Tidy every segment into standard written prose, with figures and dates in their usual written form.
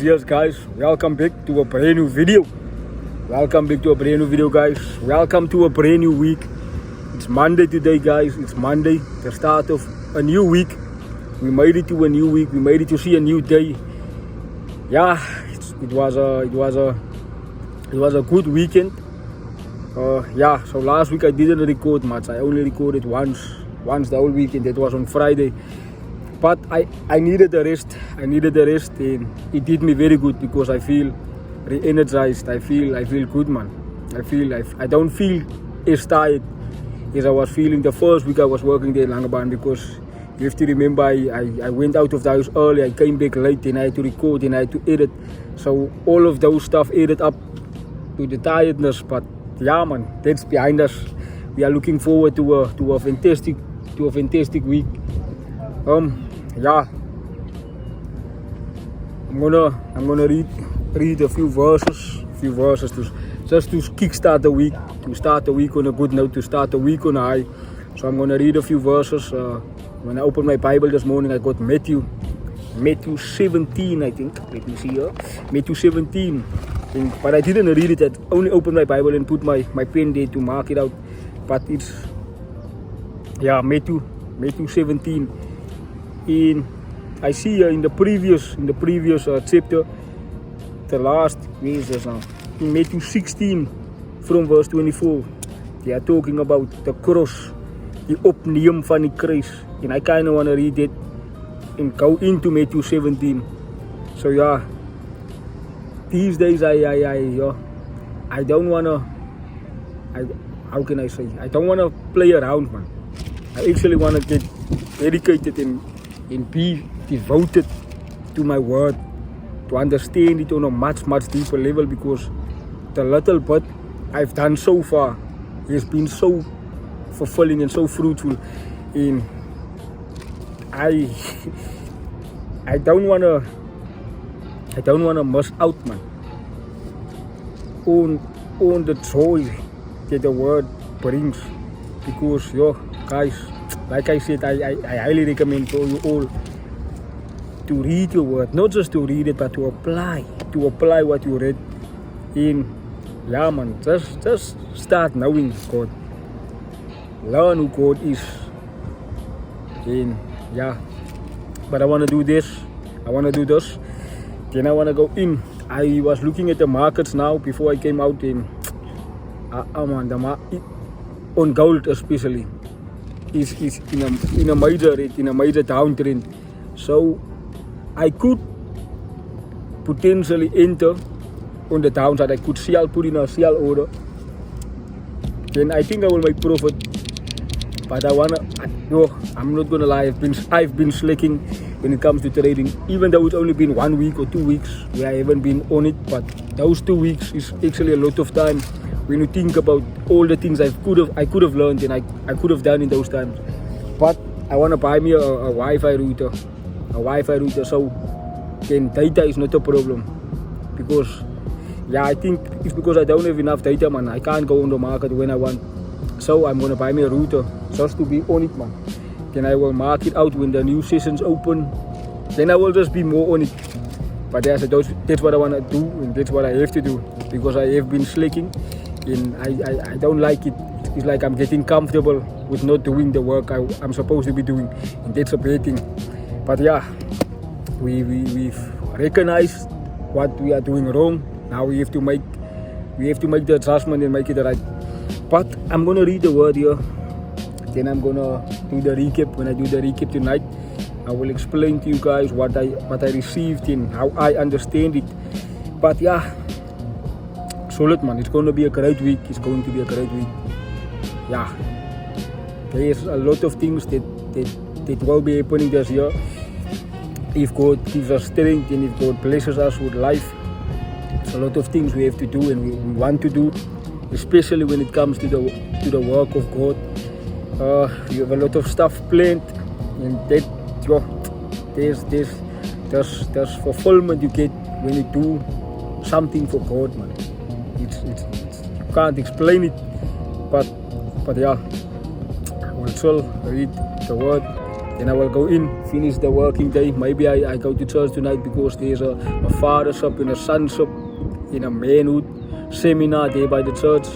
Yes guys, welcome back to a brand new video. Guys. Welcome to a brand new week. It's Monday today guys, it's Monday, the start of a new week. We made it to a new week, we made it to see a new day. Yeah, it was a good weekend. So last week I didn't record much. I only recorded once the whole weekend. That was on Friday. But I needed the rest. And it did me very good because I feel re-energized. I feel good, man. I don't feel as tired as I was feeling the first week I was working there in Langebaan, because you have to remember I went out of the house early, I came back late, and I had to record and I had to edit. So all of those stuff added up to the tiredness. But yeah, man, that's behind us. We are looking forward to a fantastic week. Yeah, I'm gonna read a few verses just to kickstart the week, to start the week on a good note, to start the week on a high. So I'm gonna read a few verses. When I opened my Bible this morning, I got Matthew 17, I think. Let me see here, Matthew 17. But I didn't read it. I only opened my Bible and put my pen there to mark it out. But it's Matthew 17. I see here in the previous chapter, the last verses now, in Matthew 16 from verse 24, they are talking about the cross, the opneem van die kruis. And I kind of want to read it and go into Matthew 17. So yeah, these days I don't want to, how can I say, I don't want to play around, man. I actually want to get dedicated and be devoted to my word, to understand it on a much deeper level, because the little bit I've done so far has been so fulfilling and so fruitful. And I don't wanna miss out, man, on the joy that the word brings. Because guys, like I said, I highly recommend for you all to read your word, not just to read it, but to apply what you read. In man, just start knowing God, learn who God is. And but I want to do this, then I want to go in. I was looking at the markets now before I came out in on gold especially is in a major downtrend. So I could potentially enter on the downside. I could put in a sell order. Then I think I will make profit. But I'm not gonna lie, I've been slacking when it comes to trading. Even though it's only been 1 week or 2 weeks where I haven't been on it, but those 2 weeks is actually a lot of time when you think about all the things I could have learned and I could have done in those times. But I want to buy me a Wi-Fi router, so then data is not a problem. Because I think it's because I don't have enough data, man. I can't go on the market when I want. So I'm gonna buy me a router just to be on it, man. Then I will mark it out when the new sessions open. Then I will just be more on it. But that's what I want to do, and that's what I have to do, because I have been slacking and I don't like it. It's like I'm getting comfortable with not doing the work I'm supposed to be doing, and that's a bad thing. But we've recognized what we are doing wrong. Now we have to make the adjustment and make it right. But I'm gonna read the word here, then I'm gonna do the recap. When I do the recap tonight, I will explain to you guys what I received and how I understand it. But solid, man. It's going to be a great week. There's a lot of things that will be happening this year. If God gives us strength and if God blesses us with life, there's a lot of things we have to do and we want to do, especially when it comes to the work of God. You have a lot of stuff planned, and that there's fulfillment you get when you do something for God, man. You can't explain it, but I will still read the word. Then I will go in, finish the working day. Maybe I go to church tonight because there's a fathership and a sonship in a manhood seminar there by the church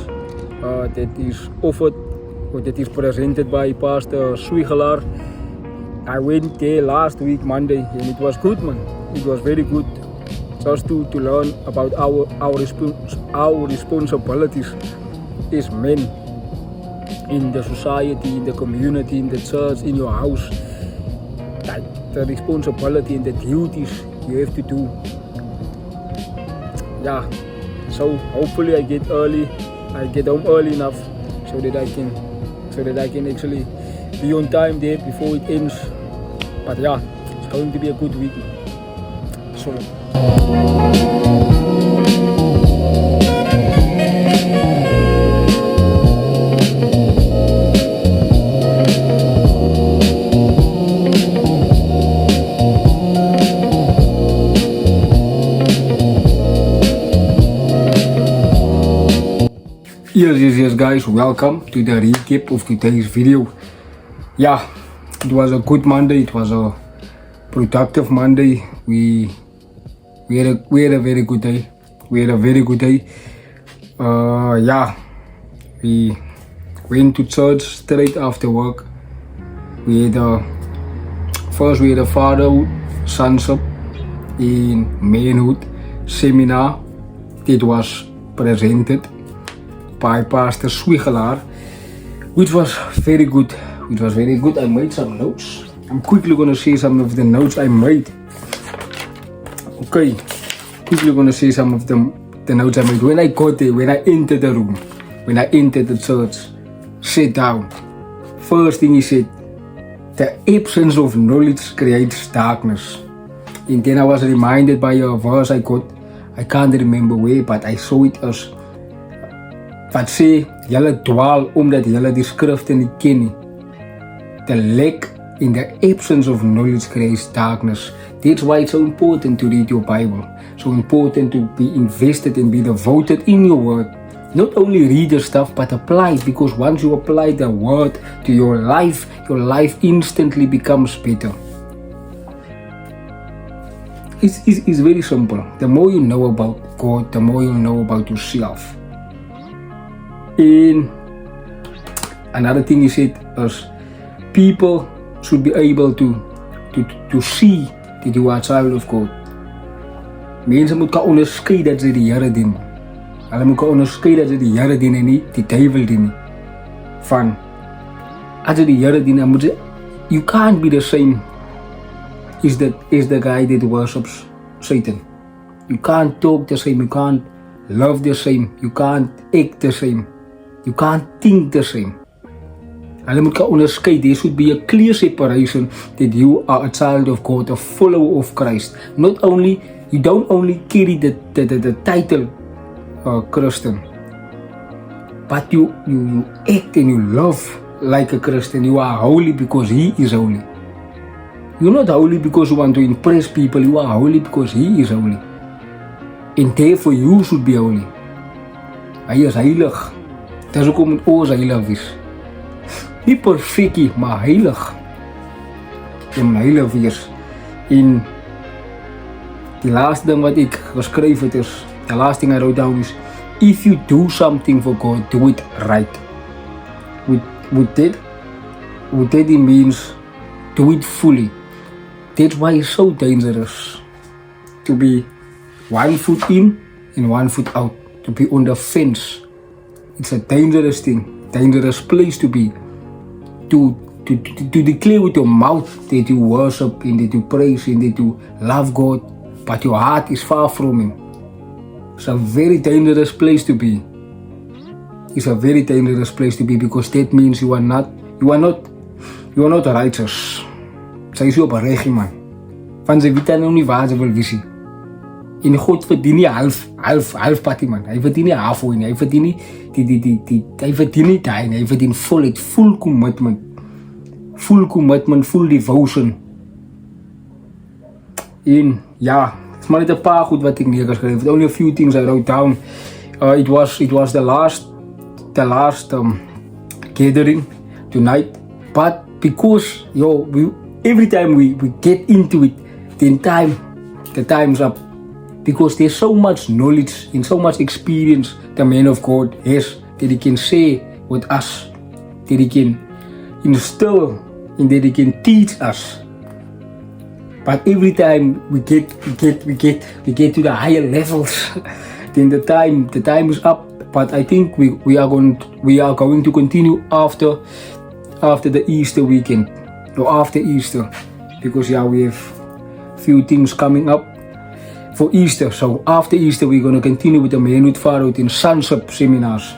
that is offered or that is presented by Pastor Swiegelaar. I went there last week Monday and it was good, man. It was very good just to learn about our responsibilities as men in the society, in the community, in the church, in your house. Like the responsibility and the duties you have to do. Yeah, so hopefully I get home early enough so that I can actually be on time there before it ends. But yeah, it's going to be a good week. So yes guys, welcome to the recap of today's video. Yeah, it was a good Monday, it was a productive Monday. We had a very good day. Yeah, we went to church straight after work. We had a fatherhood, sonship in manhood seminar that was presented by Pastor Swiegelaar, which was very good. I made some notes. I'm quickly gonna say some of the notes I made. Okay, quickly gonna say some of the notes I made. When I got there, when I entered the room, when I entered the church, sat down. First thing he said, the absence of knowledge creates darkness. And then I was reminded by a verse I got. I can't remember where, but I saw it as wat sê, julle dwaal omdat julle die skrifte nie ken nie. The lack in the absence of knowledge creates darkness. That's why it's so important to read your Bible. So important to be invested and be devoted in your word. Not only read the stuff, but apply it, because once you apply the word to your life instantly becomes better. It's very simple. The more you know about God, the more you know about yourself. And another thing he said is people should be able to see that you are a child of God. Mense moet kan onderskei dat sy die Here dien. Hulle moet kan onderskei dat sy die Here dien en nie die duivel dien nie. Van as jy die Here dien, moet jy, you can't be the same as the guy that worships Satan. You can't talk the same, you can't love the same, you can't act the same. You can't think the same. Hulle moet kan onderskei. There should be a clear separation that you are a child of God, a follower of Christ. You don't only carry the title Christian, but you act and you love like a Christian. You are holy because He is holy. You're not holy because you want to impress people. You are holy because He is holy. And therefore you should be holy. Hy is heilig. Dis hoekom moet ons heilig wees. Nie perfekie, maar heilig. Jy moet heilig wees. En die laaste ding wat ek geskryf het is, the last thing I wrote down is, if you do something for God, do it right. With that it means do it fully. That's why it's so dangerous to be 1 foot in and 1 foot out. To be on the fence. It's a dangerous thing, dangerous place to be. To declare with your mouth that you worship and that you praise and that you love God, but your heart is far from Him. It's a very dangerous place to be. It's a very dangerous place to be, because that means you are not righteous. Sy is op 'n reggie man. Van sy weet nou nie waar sy wil wees nie. En God verdien nie half patie man. Hy verdien nie halfway nie. Hy verdien nie hy verdien nie daai nie. Hy verdien volheid, full commitment, full devotion. En ja, het is maar net 'n paar goed wat ek neergeskryf het. Only a few things I wrote down. It was the last gathering tonight, but because every time we get into it, then the time's up. Because there's so much knowledge and so much experience the man of God has that he can share with us, that he can instill and that he can teach us. But every time we get to the higher levels, then the time is up. But I think we are going to continue after the Easter weekend or after Easter, because we have few things coming up for Easter. So after Easter we're going to continue with the Manhood Fatherhood and Sonship seminars,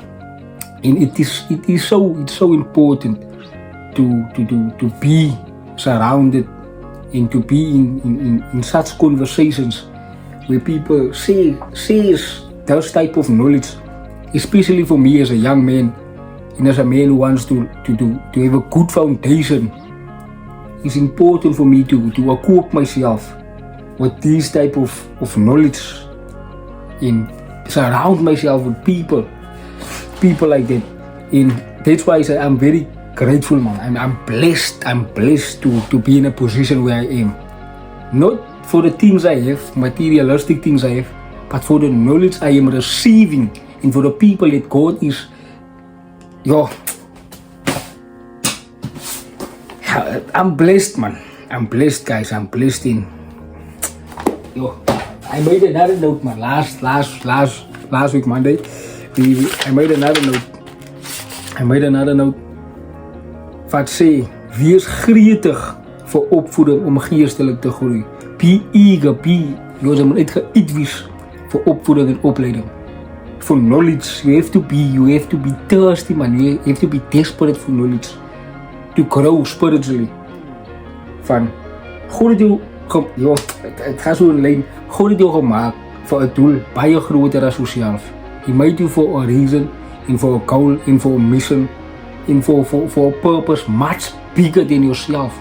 and it's so important to be surrounded and to be in such conversations where people says those type of knowledge, especially for me as a young man and as a man who wants to have a good foundation. It's important for me to equip myself with this type of knowledge and surround myself with people like that. And that's why I say I'm very grateful, man. I'm blessed to be in a position where I am. Not for the things I have, materialistic things I have, but for the knowledge I am receiving and for the people that God is. I'm blessed, man. I'm blessed, guys. I'm blessed in. I made another note, man. Last week Monday, I made another note. Wat sê, wees gretig vir opvoeding om geestelik te groei. Be eager, jy moet net uitwys vir opvoeding en opleiding. For knowledge, you have to be thirsty, man. You have to be desperate for knowledge to grow spiritually. Van God het jou, het gaat so in lijn. God het jou gemaakt voor 'n doel baie groter as jouself. He made you for a reason, and for a goal, and for a mission, and for a purpose much bigger than yourself.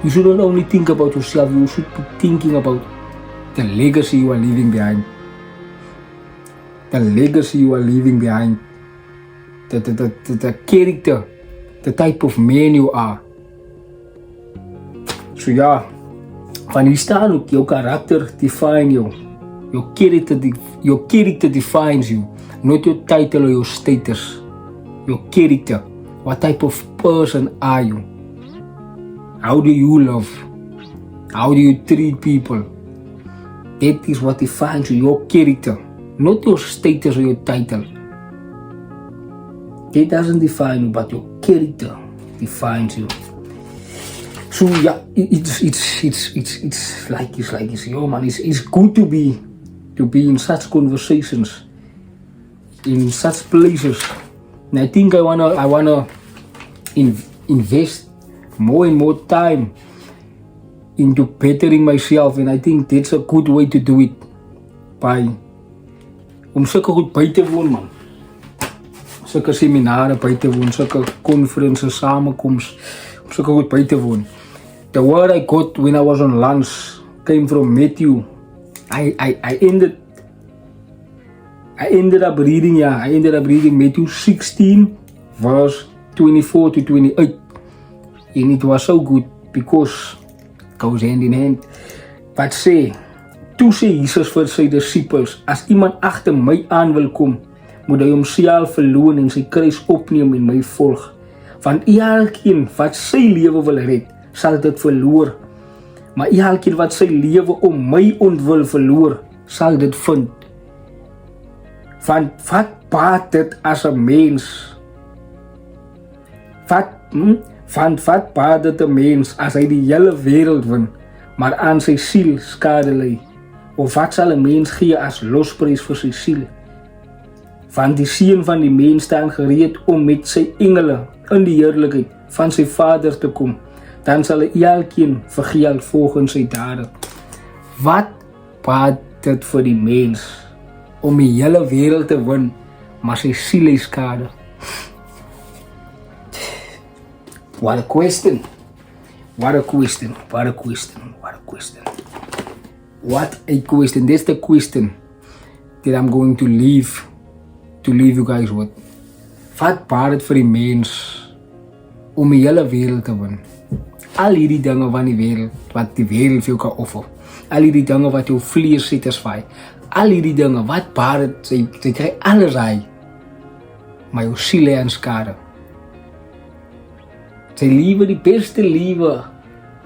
You shouldn't only think about yourself, you should be thinking about the legacy you are leaving behind. The legacy you are leaving behind. The character, the type of man you are. So van hier staan ook, jouw karakter define you. Your character defines you, not your title or your status. Your character. What type of person are you? How do you love? How do you treat people? That is what defines you, your character, not your status or your title. That doesn't define you, but your character defines you. So it's like this. Yo, man, it's good to be in such conversations, in such places. And I think I wanna invest more and more time into bettering myself, and I think that's a good way to do it, by om sulke goed by te woon, man. Sulke seminare by te woon, sulke conferences, samenkomst, om sulke goed by te woon. The word I got when I was on lunch came from Matthew. I ended up reading Matthew 16 verse 24 to 28. And it was so good because it goes hand in hand. Wat sê, toe sê Jesus vir sy disciples, as iemand agter my aan wil kom, moet hy homself verloon en sy kruis opneem en my volg. Want elkeen wat sy lewe wil red, sal dit verloor. Maar elkeen wat sy lewe om my ontwil verloor, sal dit vind. Want wat baat dit as 'n mens? Wat baat dit 'n mens as hy die hele wêreld wen, maar aan sy siel skade ly? Of wat sal 'n mens gee as losprys vir sy siel? Want die seun van die mens staan gereed om met sy engele in die heerlikheid van sy Vader te kom. Dan sal elkeen vergeld volgens sy dade. Wat baat dit vir die mens om die hele wêreld te wen, maar sy siel ly skade? What a question. What a question. What a question. What a question. What a question. That's the question that I'm going to leave you guys with. Wat baat dit vir die mens om die hele wêreld te wen? al hierdie dinge van die wêreld wat die wêreld vir jou kan offer. Al hierdie dinge wat jou vlees satisfy. Al hierdie dinge wat baie sy kry alles hy. Maar jou siel lê aan skade. Sy liewe die beste liewe.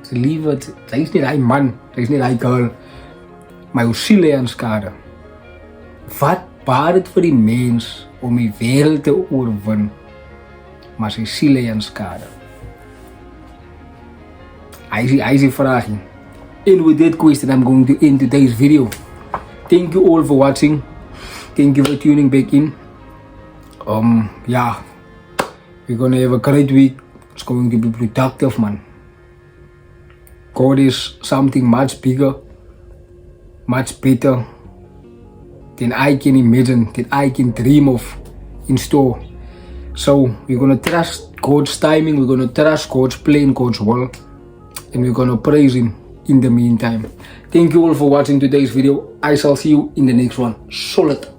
Sy liewe, sy is nie daai man, sy is nie daai girl. Maar jou siel lê aan skade. Wat baat dit vir die mens om die wêreld te oorwin, maar sy siel lê aan skade? Hy is die vraag. And with that question, I'm going to end today's video. Thank you all for watching. Thank you for tuning back in. Yeah, we're gonna have a great week. It's going to be productive, man. God is something much bigger, much better than I can imagine, than I can dream of in store. So we're gonna trust God's timing, we're gonna trust God's plan, God's will, and we're gonna praise Him in the meantime. Thank you all for watching today's video. I shall see you in the next one. Solid.